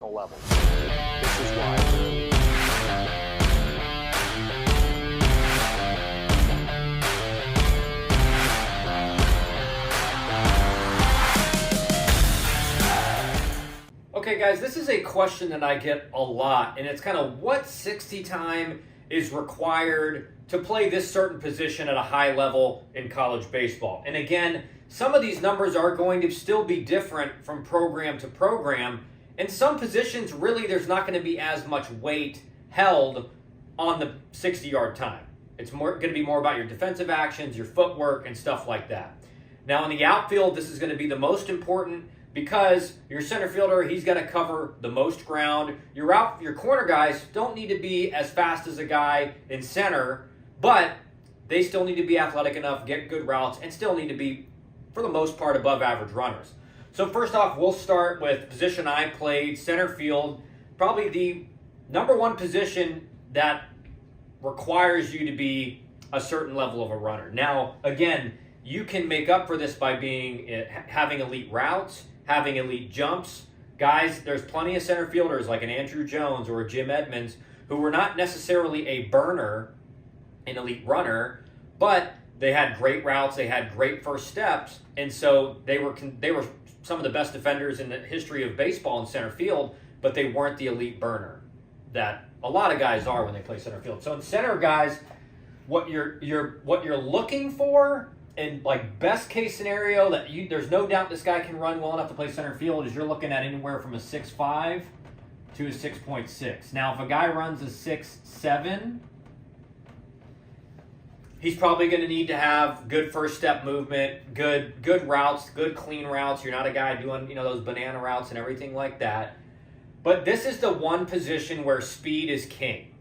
professional level. This is why they're elite. Okay, guys, this is a question that I get a lot, and it's kind of what 60 time is required to play this certain position at a high level in college baseball. And again, some of these numbers are going to still be different from program to program. In some positions, really, there's not going to be as much weight held on the 60-yard time. It's going to be more about your defensive actions, your footwork, and stuff like that. Now, in the outfield, this is going to be the most important because your center fielder, he's got to cover the most ground. Your corner guys don't need to be as fast as a guy in center, but they still need to be athletic enough, get good routes, and still need to be, for the most part, above average runners. So first off, we'll start with position I played, center field, probably the number one position that requires you to be a certain level of a runner. Now, again, you can make up for this by having elite routes, having elite jumps. Guys, there's plenty of center fielders like an Andrew Jones or a Jim Edmonds who were not necessarily a burner, an elite runner, but they had great routes, they had great first steps, and so they were some of the best defenders in the history of baseball in center field, but they weren't the elite burner that a lot of guys are when they play center field. So in center, guys, what you're looking for, and like best case scenario that there's no doubt this guy can run well enough to play center field, is you're looking at anywhere from a 6.5 to a 6.6. Now, if a guy runs a 6.7, he's probably going to need to have good first step movement, good routes, good clean routes. You're not a guy doing those banana routes and everything like that. But this is the one position where speed is king,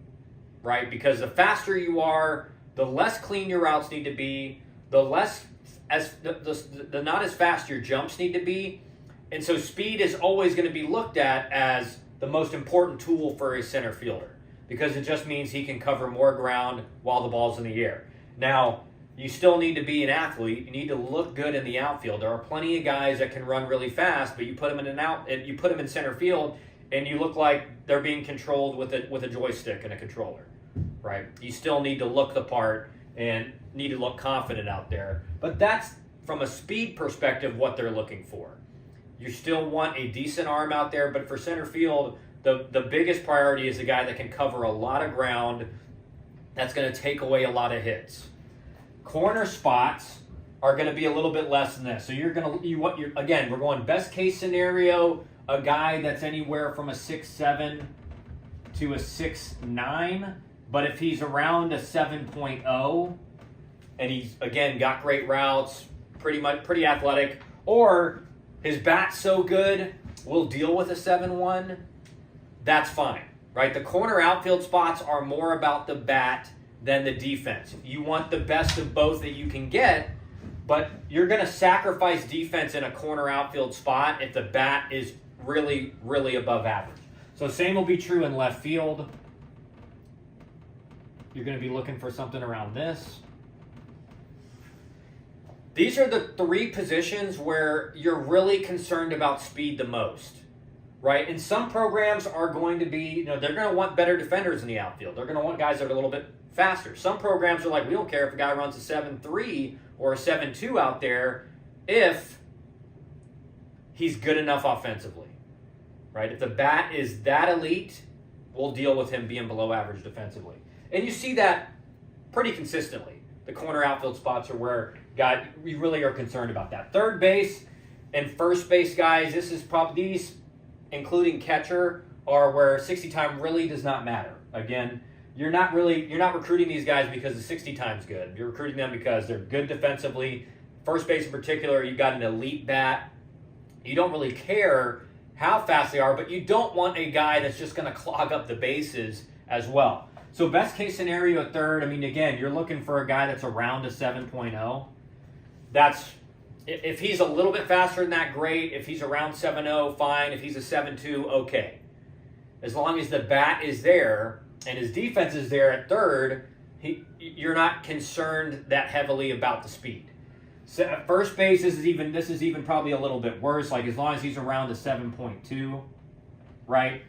right? Because the faster you are, the less clean your routes need to be, the not as fast your jumps need to be. And so speed is always going to be looked at as the most important tool for a center fielder because it just means he can cover more ground while the ball's in the air. Now, you still need to be an athlete. You need to look good in the outfield. There are plenty of guys that can run really fast, but you put them in center field and you look like they're being controlled with a joystick and a controller, right? You still need to look the part and need to look confident out there. But that's, from a speed perspective, what they're looking for. You still want a decent arm out there, but for center field, the biggest priority is a guy that can cover a lot of ground, that's going to take away a lot of hits. Corner spots are going to be a little bit less than this. So again, we're going best case scenario, a guy that's anywhere from a 6.7 to a 6.9. But if he's around a 7.0 and he's, again, got great routes, pretty athletic, or his bat's so good, we'll deal with a 7.1, that's fine, right? The corner outfield spots are more about the bat than the defense. You want the best of both that you can get, but you're going to sacrifice defense in a corner outfield spot if the bat is really, really above average. So same will be true in left field. You're going to be looking for something around this. These are the three positions where you're really concerned about speed the most, right? And some programs are going to be, they're going to want better defenders in the outfield. They're going to want guys that are a little bit faster. Some programs are like, we don't care if a guy runs a 7.3 or a 7.2 out there if he's good enough offensively, right? If the bat is that elite, we'll deal with him being below average defensively. And you see that pretty consistently. The corner outfield spots are where we really are concerned about that. Third base and first base guys, this is probably these, including catcher, are where 60 time really does not matter. Again, you're not recruiting these guys because the 60 time's good. You're recruiting them because they're good defensively. First base in particular, you've got an elite bat. You don't really care how fast they are, but you don't want a guy that's just going to clog up the bases as well. So best case scenario, third, again, you're looking for a guy that's around a 7.0. If he's a little bit faster than that, great. If he's around 7.0, fine. If he's a 7.2, okay. As long as the bat is there and his defense is there at third, you're not concerned that heavily about the speed. So at first base, this is even probably a little bit worse. Like as long as he's around a 7.2, right?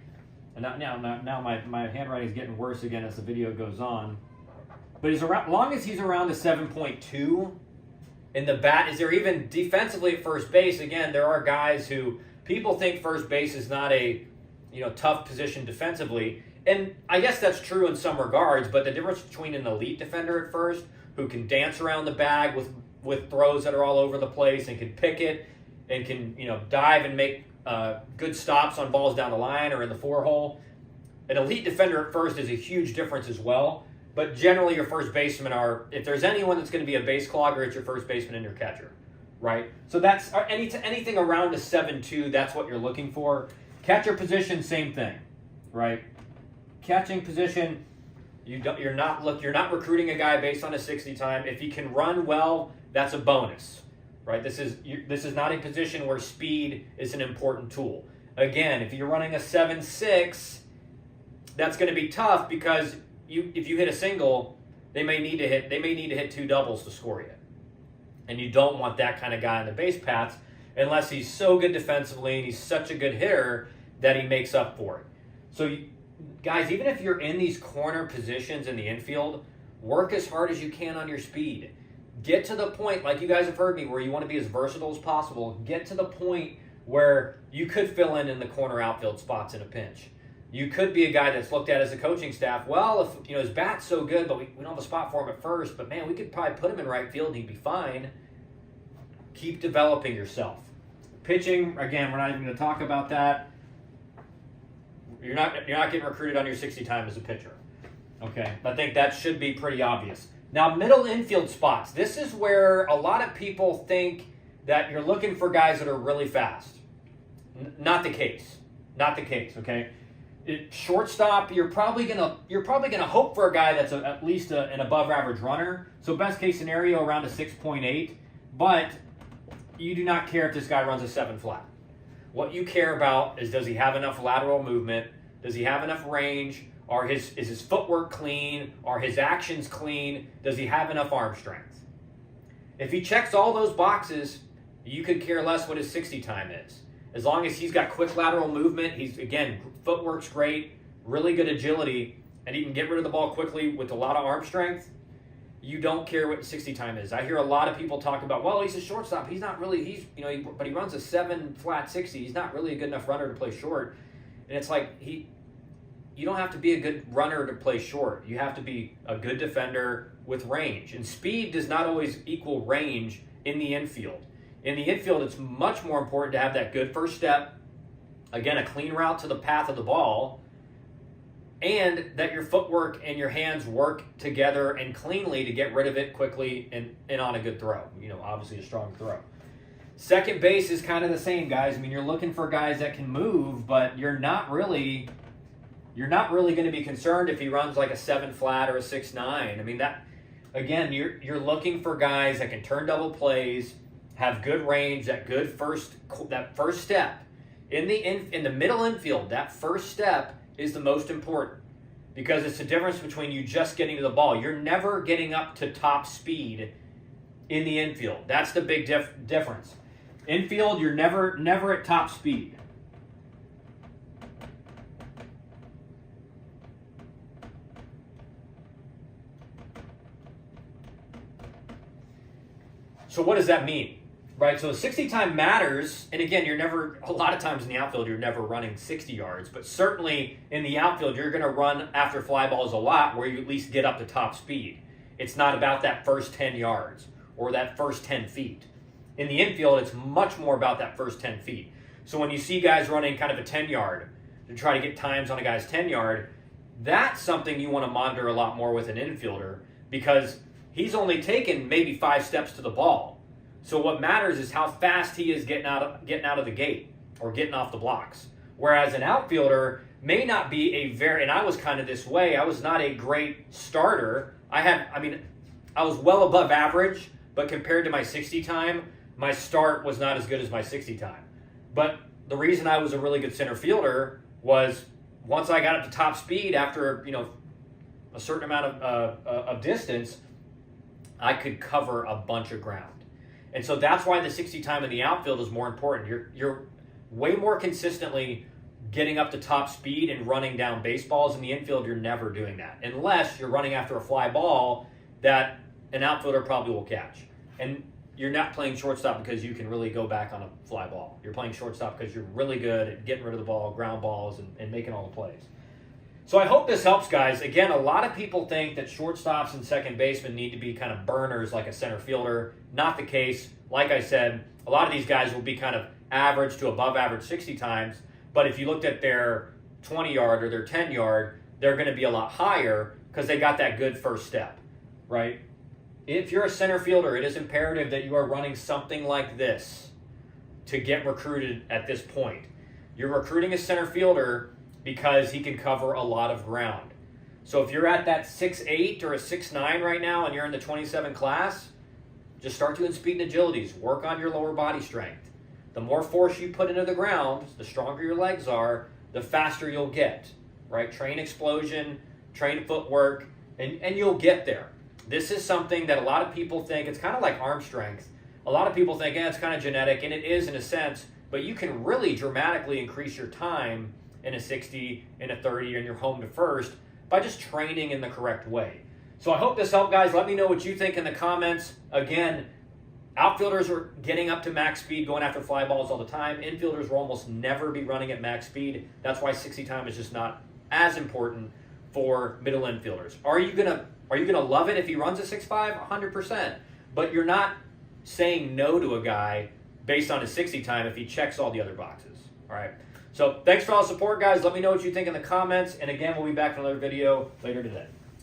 And now my handwriting is getting worse again as the video goes on. But as long as he's around a 7.2, and the bat is there even defensively at first base. Again, there are guys who people think first base is not a tough position defensively, and I guess that's true in some regards. But the difference between an elite defender at first, who can dance around the bag with throws that are all over the place and can pick it and can dive and make good stops on balls down the line or in the 4-hole. An elite defender at first is a huge difference as well. But generally, your first basemen if there's anyone that's going to be a base clogger, it's your first baseman and your catcher, right? So that's anything around a 7.2, that's what you're looking for. Catcher position, same thing, right? Catching position, you're not recruiting a guy based on a 60 time. If he can run well, that's a bonus, right? This is not a position where speed is an important tool. Again, if you're running a 7.6, that's going to be tough because if you hit a single, they may need to hit 2 doubles to score you. And you don't want that kind of guy on the base paths unless he's so good defensively and he's such a good hitter that he makes up for it. So, guys, even if you're in these corner positions in the infield, work as hard as you can on your speed. Get to the point, like you guys have heard me, where you want to be as versatile as possible. Get to the point where you could fill in the corner outfield spots in a pinch. You could be a guy that's looked at as a coaching staff. Well, if his bat's so good, but we don't have a spot for him at first, but man, we could probably put him in right field and he'd be fine. Keep developing yourself. Pitching, again, we're not even going to talk about that. You're not getting recruited on your 60 time as a pitcher. Okay, I think that should be pretty obvious. Now, middle infield spots. This is where a lot of people think that you're looking for guys that are really fast. Not the case. Not the case. Okay. Shortstop, you're probably gonna hope for a guy that's at least an above average runner. So best case scenario around a 6.8, but you do not care if this guy runs a 7 flat. What you care about is, does he have enough lateral movement? Does he have enough range? Is his footwork clean? Are his actions clean? Does he have enough arm strength? If he checks all those boxes, you could care less what his 60 time is. As long as he's got quick lateral movement, footwork's great, really good agility, and he can get rid of the ball quickly with a lot of arm strength, you don't care what 60 time is. I hear a lot of people talk about, well, he's a shortstop. He's not really, but he runs a 7 flat 60. He's not really a good enough runner to play short. And it's like, you don't have to be a good runner to play short. You have to be a good defender with range. And speed does not always equal range in the infield. In the infield, it's much more important to have that good first step, again, a clean route to the path of the ball, and that your footwork and your hands work together and cleanly to get rid of it quickly and on a good throw. Obviously a strong throw. Second base is kind of the same, guys. I mean, you're looking for guys that can move, but you're not really going to be concerned if he runs like a 7 flat or a 6.9. I mean, that, again, you're looking for guys that can turn double plays, have good range, that first step in the middle infield. That first step is the most important because it's the difference between you just getting to the ball. You're never getting up to top speed in the infield. That's the big difference. Infield, you're never at top speed. So what does that mean? Right, so 60 time matters, and again, a lot of times in the outfield, you're never running 60 yards, but certainly in the outfield, you're going to run after fly balls a lot where you at least get up to top speed. It's not about that first 10 yards or that first 10 feet. In the infield, it's much more about that first 10 feet. So when you see guys running kind of a 10 yard to try to get times on a guy's 10 yard, that's something you want to monitor a lot more with an infielder because he's only taken maybe 5 steps to the ball. So what matters is how fast he is getting out of the gate or getting off the blocks. Whereas an outfielder may not be and I was kind of this way. I was not a great starter. I was well above average, but compared to my 60 time, my start was not as good as my 60 time. But the reason I was a really good center fielder was once I got up to top speed after a certain amount of distance, I could cover a bunch of ground. And so that's why the 60 time in the outfield is more important. You're way more consistently getting up to top speed and running down baseballs. In the infield, you're never doing that unless you're running after a fly ball that an outfielder probably will catch. And you're not playing shortstop because you can really go back on a fly ball. You're playing shortstop because you're really good at getting rid of the ball, ground balls, and making all the plays. So I hope this helps, guys. Again, a lot of people think that shortstops and second basemen need to be kind of burners like a center fielder. Not the case. Like I said, a lot of these guys will be kind of average to above average 60 times. But if you looked at their 20-yard or their 10-yard, they're going to be a lot higher because they got that good first step, right? If you're a center fielder, it is imperative that you are running something like this to get recruited at this point. You're recruiting a center fielder because he can cover a lot of ground. So if you're at that 6'8" or a 6'9" right now and you're in the 27 class, just start doing speed and agilities. Work on your lower body strength. The more force you put into the ground, the stronger your legs are, the faster you'll get, right? Train explosion, train footwork, and you'll get there. This is something that a lot of people think, it's kind of like arm strength. A lot of people think, it's kind of genetic, and it is in a sense, but you can really dramatically increase your time in a 60, in a 30, and you're home to first by just training in the correct way. So I hope this helped, guys. Let me know what you think in the comments. Again, outfielders are getting up to max speed, going after fly balls all the time. Infielders will almost never be running at max speed. That's why 60 time is just not as important for middle infielders. Are you gonna love it if he runs a 6'5"? 100%. But you're not saying no to a guy based on his 60 time if he checks all the other boxes. All right. So thanks for all the support, guys. Let me know what you think in the comments. And again, we'll be back in another video later today.